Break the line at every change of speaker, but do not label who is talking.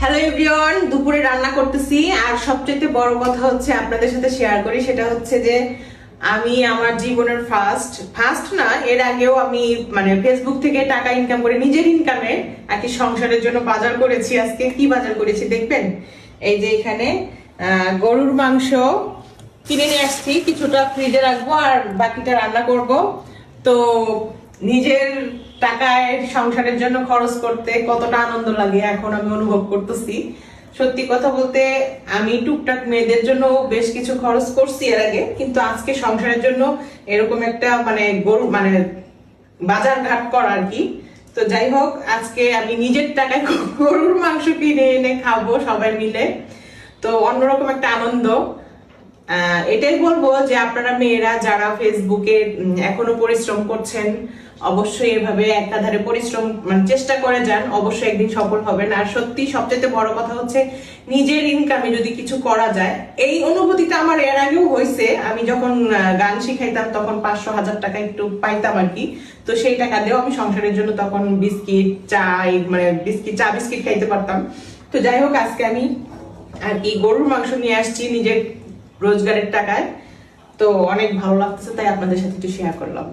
Hello everyone, দুপুরে রান্না করতেছি। আর সবচেয়ে বড় কথা হচ্ছে আপনাদের সাথে শেয়ার করি, সেটা হচ্ছে যে আমি আমার জীবনের ফার্স্ট না, এর আগেও আমি মানে ফেসবুক থেকে টাকা ইনকাম করে নিজের ইনকামে আর কি সংসারের জন্য বাজার করেছি। আজকে কি বাজার করেছি দেখবেন। এই যে এখানে গরুর মাংস কিনে নিয়ে আসছি, কিছুটা ফ্রিজে রাখবো আর বাকিটা রান্না করব। তো নিজের টাকায় সংসারের জন্য খরচ করতে কতটা আনন্দ লাগে এখন আমি অনুভব করতেছি। সত্যি কথা বলতে আমি টুকটাক মেয়েদের জন্য বেশ কিছু খরচ করছি এর আগে, কিন্তু আজকে সংসারের জন্য এরকম একটা মানে গরু মানে বাজার ঘাট করা আর কি। তো যাই হোক, আজকে আমি নিজের টাকায় গরুর মাংস কিনে এনে খাবো সবাই মিলে। তো অন্যরকম একটা আনন্দ। এটাই বলবো যে আপনারা মেয়েরা যারা ফেসবুকে এখনো পরিশ্রম করছেন, অবশ্যই এভাবে একাধারে পরিশ্রম মানে চেষ্টা করে যান, অবশ্যই একদিন সফল হবেন। আর সত্যি সবচেয়ে বড় কথা হচ্ছে নিজের ইনকামে যদি কিছু করা যায়। এই অনুভূতিটা আমার এর আগেও হয়েছে। আমি যখন গান শিখাইতাম তখন 500-1000 টাকা একটু পাইতাম আর কি। তো সেই টাকা দিয়েও আমি সংসারের জন্য তখন বিস্কিট মানে চা বিস্কিট খাইতে পারতাম। তো যাই হোক, আজকে আমি আর কি গরুর মাংস নিয়ে আসছি নিজের রোজগারের টাকায়। তো অনেক ভালো লাগতেছে, তাই আপনাদের সাথে একটু শেয়ার করলাম।